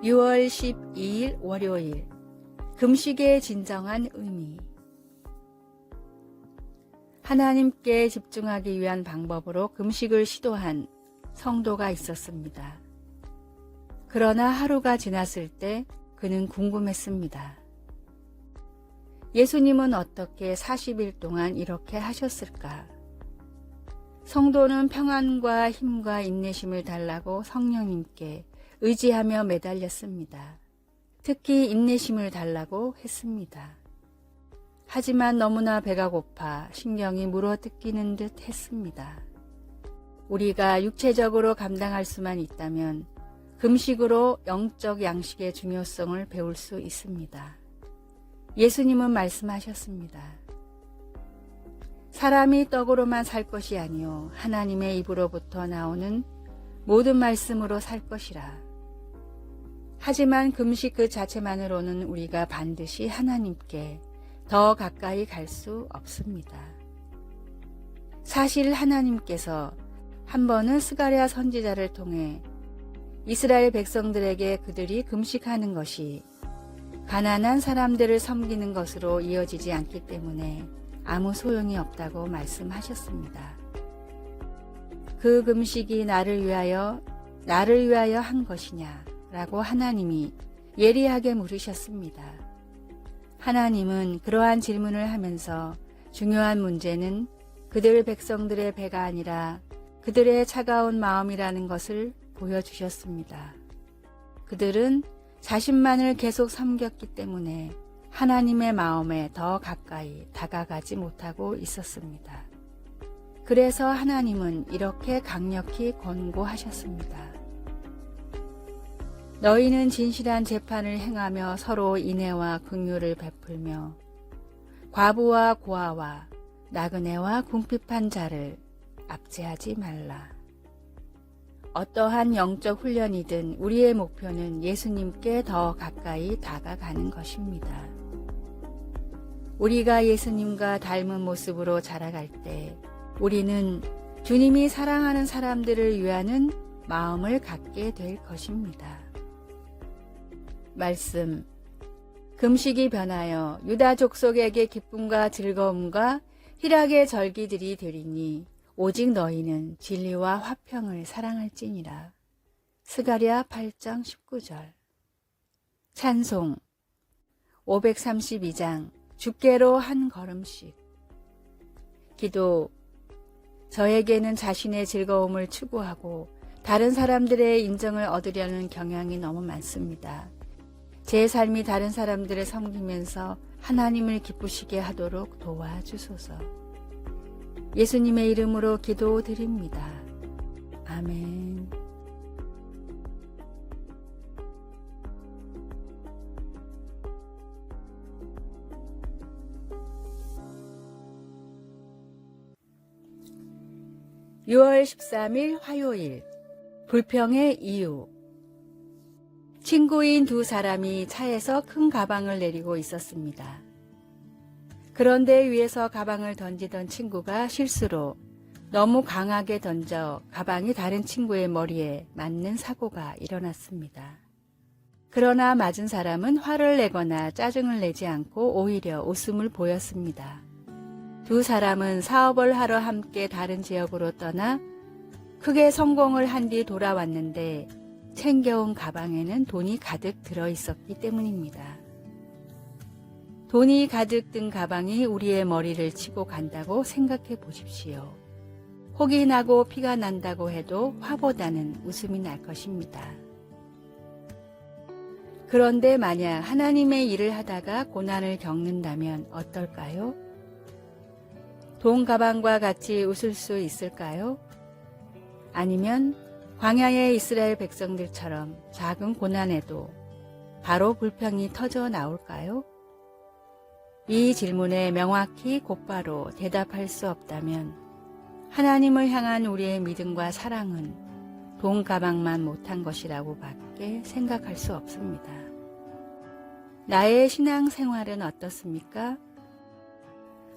6월 12일 월요일 금식의 진정한 의미. 하나님께 집중하기 위한 방법으로 금식을 시도한 성도가 있었습니다. 그러나 하루가 지났을 때 그는 궁금했습니다. 예수님은 어떻게 40일 동안 이렇게 하셨을까? 성도는 평안과 힘과 인내심을 달라고 성령님께 의지하며 매달렸습니다. 특히 인내심을 달라고 했습니다. 하지만 너무나 배가 고파 신경이 물어뜯기는 듯 했습니다. 우리가 육체적으로 감당할 수만 있다면 금식으로 영적 양식의 중요성을 배울 수 있습니다. 예수님은 말씀하셨습니다. 사람이 떡으로만 살 것이 아니요 하나님의 입으로부터 나오는 모든 말씀으로 살 것이라. 하지만 금식 그 자체만으로는 우리가 반드시 하나님께 더 가까이 갈 수 없습니다. 사실 하나님께서 한 번은 스가랴 선지자를 통해 이스라엘 백성들에게 그들이 금식하는 것이 가난한 사람들을 섬기는 것으로 이어지지 않기 때문에 아무 소용이 없다고 말씀하셨습니다. 그 금식이 나를 위하여 한 것이냐? 라고 하나님이 예리하게 물으셨습니다. 하나님은 그러한 질문을 하면서 중요한 문제는 그들 백성들의 배가 아니라 그들의 차가운 마음이라는 것을 보여주셨습니다. 그들은 자신만을 계속 섬겼기 때문에 하나님의 마음에 더 가까이 다가가지 못하고 있었습니다. 그래서 하나님은 이렇게 강력히 권고하셨습니다. 너희는 진실한 재판을 행하며 서로 인애와 긍휼을 베풀며 과부와 고아와 나그네와 궁핍한 자를 압제하지 말라. 어떠한 영적 훈련이든 우리의 목표는 예수님께 더 가까이 다가가는 것입니다. 우리가 예수님과 닮은 모습으로 자라갈 때 우리는 주님이 사랑하는 사람들을 위하는 마음을 갖게 될 것입니다. 말씀. 금식이 변하여 유다 족속에게 기쁨과 즐거움과 희락의 절기들이 되리니 오직 너희는 진리와 화평을 사랑할지니라. 스가랴 8장 19절. 찬송. 532장 주께로 한 걸음씩. 기도. 저에게는 자신의 즐거움을 추구하고 다른 사람들의 인정을 얻으려는 경향이 너무 많습니다. 제 삶이 다른 사람들을 섬기면서 하나님을 기쁘시게 하도록 도와주소서. 예수님의 이름으로 기도드립니다. 아멘. (6월 13일) 화요일. 불평의 이유. 친구인 두 사람이 차에서 큰 가방을 내리고 있었습니다. 그런데 위에서 가방을 던지던 친구가 실수로 너무 강하게 던져 가방이 다른 친구의 머리에 맞는 사고가 일어났습니다. 그러나 맞은 사람은 화를 내거나 짜증을 내지 않고 오히려 웃음을 보였습니다. 두 사람은 사업을 하러 함께 다른 지역으로 떠나 크게 성공을 한 뒤 돌아왔는데 챙겨온 가방에는 돈이 가득 들어있었기 때문입니다. 돈이 가득 든 가방이 우리의 머리를 치고 간다고 생각해 보십시오. 혹이 나고 피가 난다고 해도 화보다는 웃음이 날 것입니다. 그런데 만약 하나님의 일을 하다가 고난을 겪는다면 어떨까요? 돈 가방과 같이 웃을 수 있을까요? 아니면 광야의 이스라엘 백성들처럼 작은 고난에도 바로 불평이 터져 나올까요? 이 질문에 명확히 곧바로 대답할 수 없다면 하나님을 향한 우리의 믿음과 사랑은 돈 가방만 못한 것이라고 밖에 생각할 수 없습니다. 나의 신앙 생활은 어떻습니까?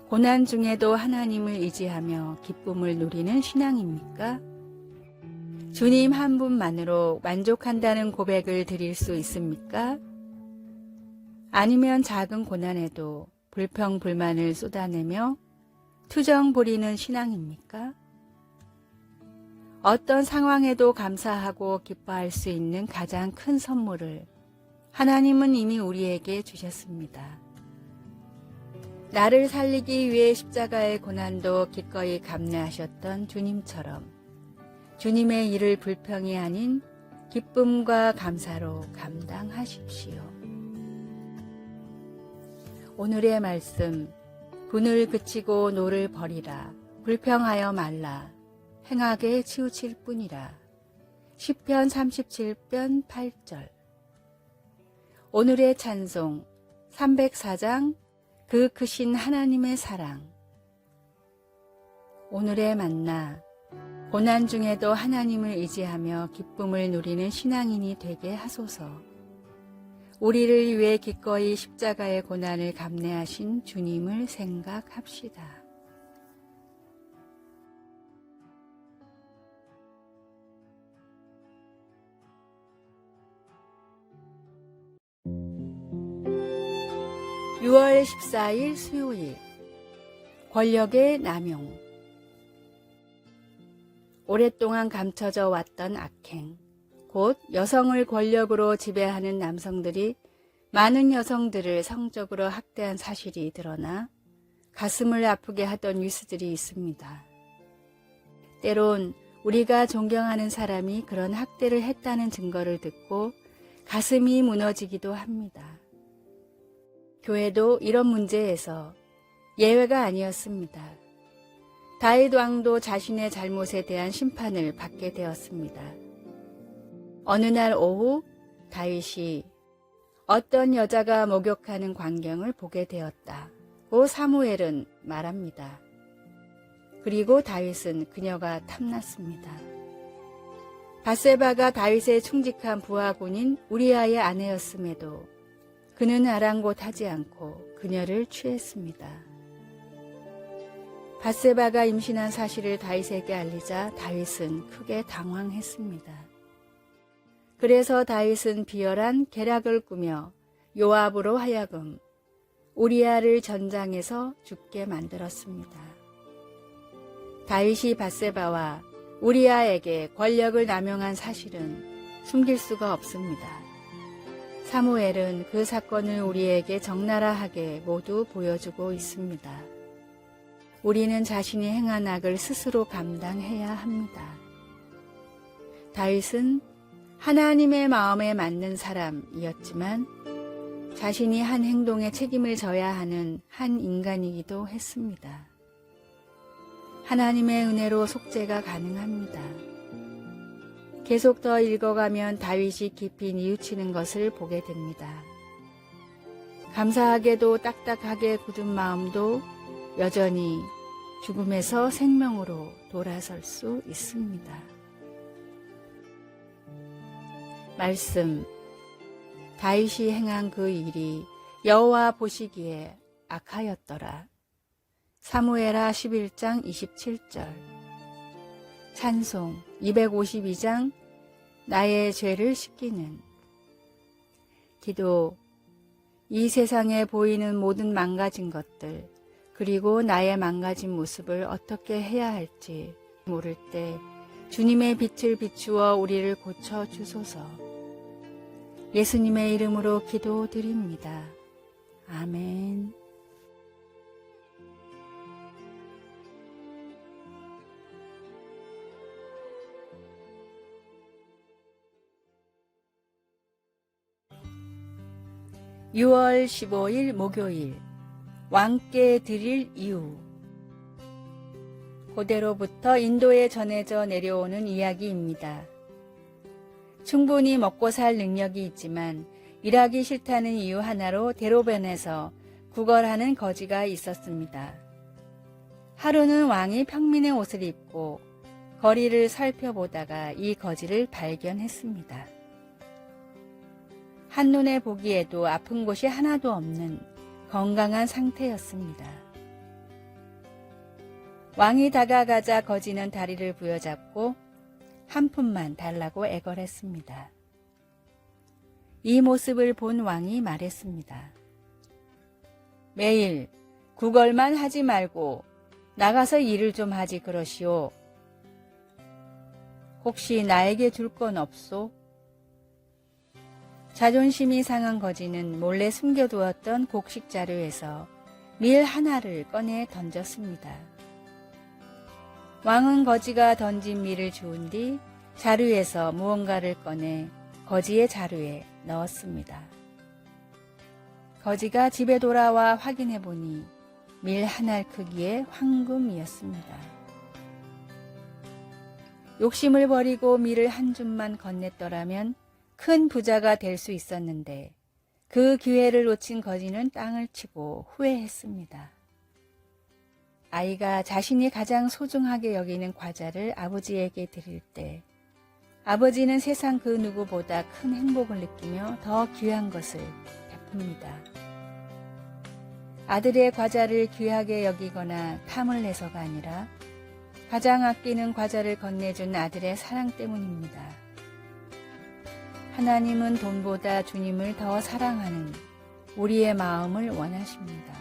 고난 중에도 하나님을 의지하며 기쁨을 누리는 신앙입니까? 주님 한 분만으로 만족한다는 고백을 드릴 수 있습니까? 아니면 작은 고난에도 불평불만을 쏟아내며 투정 부리는 신앙입니까? 어떤 상황에도 감사하고 기뻐할 수 있는 가장 큰 선물을 하나님은 이미 우리에게 주셨습니다. 나를 살리기 위해 십자가의 고난도 기꺼이 감내하셨던 주님처럼 주님의 일을 불평이 아닌 기쁨과 감사로 감당하십시오. 오늘의 말씀, 분을 그치고 노를 버리라, 불평하여 말라, 행하게 치우칠 뿐이라. 시편 37편 8절. 오늘의 찬송 304장 그 크신 하나님의 사랑. 오늘의 만나, 고난 중에도 하나님을 의지하며 기쁨을 누리는 신앙인이 되게 하소서. 우리를 위해 기꺼이 십자가의 고난을 감내하신 주님을 생각합시다. (6월 14일) 수요일. 권력의 남용. 오랫동안 감춰져 왔던 악행, 곧 여성을 권력으로 지배하는 남성들이 많은 여성들을 성적으로 학대한 사실이 드러나 가슴을 아프게 하던 뉴스들이 있습니다. 때론 우리가 존경하는 사람이 그런 학대를 했다는 증거를 듣고 가슴이 무너지기도 합니다. 교회도 이런 문제에서 예외가 아니었습니다. 다윗 왕도 자신의 잘못에 대한 심판을 받게 되었습니다. 어느 날 오후 다윗이 어떤 여자가 목욕하는 광경을 보게 되었다고 사무엘은 말합니다. 그리고 다윗은 그녀가 탐났습니다. 밧세바가 다윗의 충직한 부하군인 우리아의 아내였음에도 그는 아랑곳하지 않고 그녀를 취했습니다. 밧세바가 임신한 사실을 다윗에게 알리자 다윗은 크게 당황했습니다. 그래서 다윗은 비열한 계략을 꾸며 요압으로 하여금 우리아를 전장에서 죽게 만들었습니다. 다윗이 밧세바와 우리아에게 권력을 남용한 사실은 숨길 수가 없습니다. 사무엘은 그 사건을 우리에게 적나라하게 모두 보여주고 있습니다. 우리는 자신이 행한 악을 스스로 감당해야 합니다. 다윗은 하나님의 마음에 맞는 사람이었지만 자신이 한 행동에 책임을 져야 하는 한 인간이기도 했습니다. 하나님의 은혜로 속죄가 가능합니다. 계속 더 읽어가면 다윗이 깊이 뉘우치는 것을 보게 됩니다. 감사하게도 딱딱하게 굳은 마음도 여전히 죽음에서 생명으로 돌아설 수 있습니다. 말씀. 다윗이 행한 그 일이 여호와 보시기에 악하였더라. 사무엘하 11장 27절. 찬송 252장 나의 죄를 씻기는. 기도. 이 세상에 보이는 모든 망가진 것들, 그리고 나의 망가진 모습을 어떻게 해야 할지 모를 때 주님의 빛을 비추어 우리를 고쳐 주소서. 예수님의 이름으로 기도드립니다. 아멘. (6월 15일) 목요일. 왕께 드릴 이유. 고대로부터 인도에 전해져 내려오는 이야기입니다. 충분히 먹고 살 능력이 있지만 일하기 싫다는 이유 하나로 대로변에서 구걸하는 거지가 있었습니다. 하루는 왕이 평민의 옷을 입고 거리를 살펴보다가 이 거지를 발견했습니다. 한눈에 보기에도 아픈 곳이 하나도 없는 건강한 상태였습니다. 왕이 다가가자 거지는 다리를 부여잡고 한 푼만 달라고 애걸했습니다. 이 모습을 본 왕이 말했습니다. 매일 구걸만 하지 말고 나가서 일을 좀 하지 그러시오. 혹시 나에게 줄 건 없소? 자존심이 상한 거지는 몰래 숨겨두었던 곡식 자루에서 밀 하나를 꺼내 던졌습니다. 왕은 거지가 던진 밀을 주운 뒤 자루에서 무언가를 꺼내 거지의 자루에 넣었습니다. 거지가 집에 돌아와 확인해 보니 밀 한 알 크기의 황금이었습니다. 욕심을 버리고 밀을 한 줌만 건넸더라면 큰 부자가 될 수 있었는데 그 기회를 놓친 거지는 땅을 치고 후회했습니다. 아이가 자신이 가장 소중하게 여기는 과자를 아버지에게 드릴 때 아버지는 세상 그 누구보다 큰 행복을 느끼며 더 귀한 것을 베풉니다. 아들의 과자를 귀하게 여기거나 탐을 내서가 아니라 가장 아끼는 과자를 건네준 아들의 사랑 때문입니다. 하나님은 돈보다 주님을 더 사랑하는 우리의 마음을 원하십니다.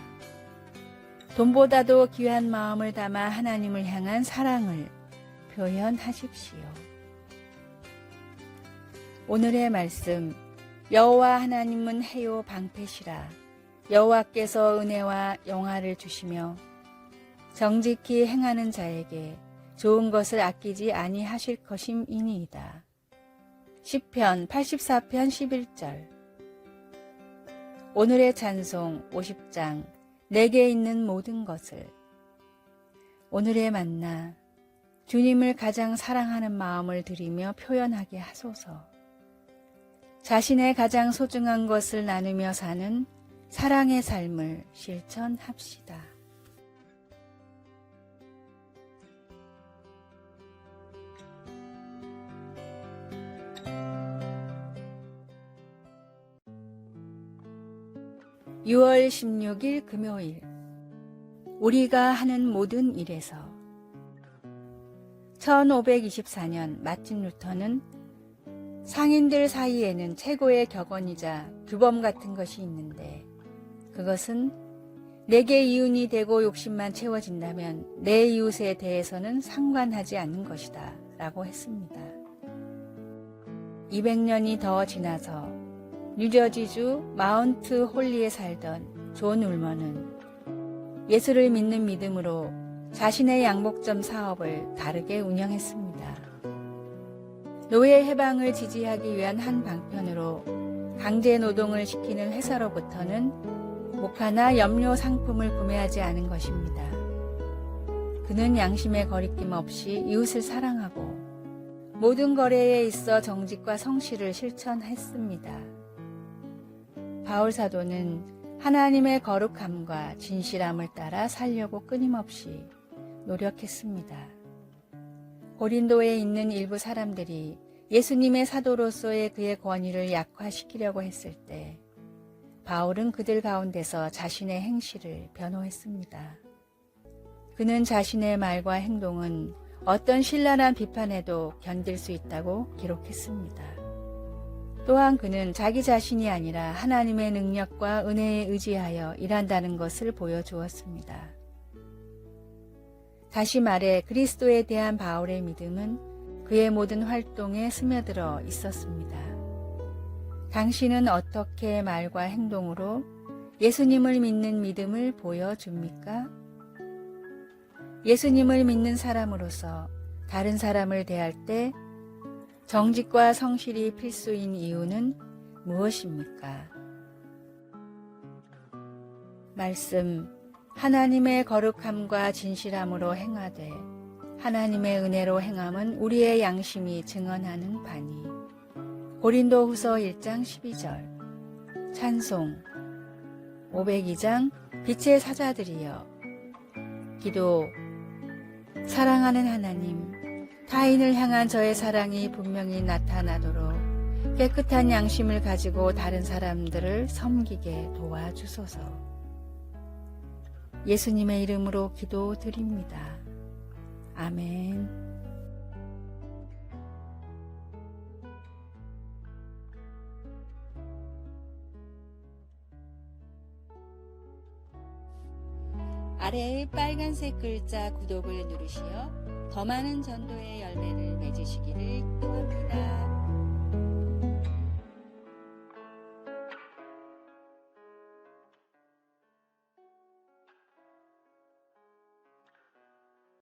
돈보다도 귀한 마음을 담아 하나님을 향한 사랑을 표현하십시오. 오늘의 말씀, 여호와 하나님은 해요 방패시라. 여호와께서 은혜와 영화를 주시며 정직히 행하는 자에게 좋은 것을 아끼지 아니하실 것임이니이다. 시편 84편 11절. 오늘의 찬송 50장 내게 있는 모든 것을. 오늘의 만나, 주님을 가장 사랑하는 마음을 드리며 표현하게 하소서. 자신의 가장 소중한 것을 나누며 사는 사랑의 삶을 실천합시다. (6월 16일) 금요일. 우리가 하는 모든 일에서. 1524년 마틴 루터는 상인들 사이에는 최고의 격언이자 규범 같은 것이 있는데 그것은 내게 이윤이 되고 욕심만 채워진다면 내 이웃에 대해서는 상관하지 않는 것이다 라고 했습니다. 200년이 더 지나서 뉴저지주 마운트 홀리에 살던 존 울머는 예수를 믿는 믿음으로 자신의 양복점 사업을 다르게 운영했습니다. 노예 해방을 지지하기 위한 한 방편으로 강제 노동을 시키는 회사로부터는 목화나 염료 상품을 구매하지 않은 것입니다. 그는 양심의 거리낌 없이 이웃을 사랑하고 모든 거래에 있어 정직과 성실을 실천했습니다. 바울 사도는 하나님의 거룩함과 진실함을 따라 살려고 끊임없이 노력했습니다. 고린도에 있는 일부 사람들이 예수님의 사도로서의 그의 권위를 약화시키려고 했을 때 바울은 그들 가운데서 자신의 행실을 변호했습니다. 그는 자신의 말과 행동은 어떤 신랄한 비판에도 견딜 수 있다고 기록했습니다. 또한 그는 자기 자신이 아니라 하나님의 능력과 은혜에 의지하여 일한다는 것을 보여주었습니다. 다시 말해 그리스도에 대한 바울의 믿음은 그의 모든 활동에 스며들어 있었습니다. 당신은 어떻게 말과 행동으로 예수님을 믿는 믿음을 보여줍니까? 예수님을 믿는 사람으로서 다른 사람을 대할 때 정직과 성실이 필수인 이유는 무엇입니까? 말씀, 하나님의 거룩함과 진실함으로 행하되 하나님의 은혜로 행함은 우리의 양심이 증언하는 바니. 고린도후서 1장 12절. 찬송 502장 빛의 사자들이여. 기도. 사랑하는 하나님, 타인을 향한 저의 사랑이 분명히 나타나도록 깨끗한 양심을 가지고 다른 사람들을 섬기게 도와주소서. 예수님의 이름으로 기도드립니다. 아멘. 아래의 빨간색 글자 구독을 누르시어 더 많은 전도의 열매를 맺으시기를 기도합니다.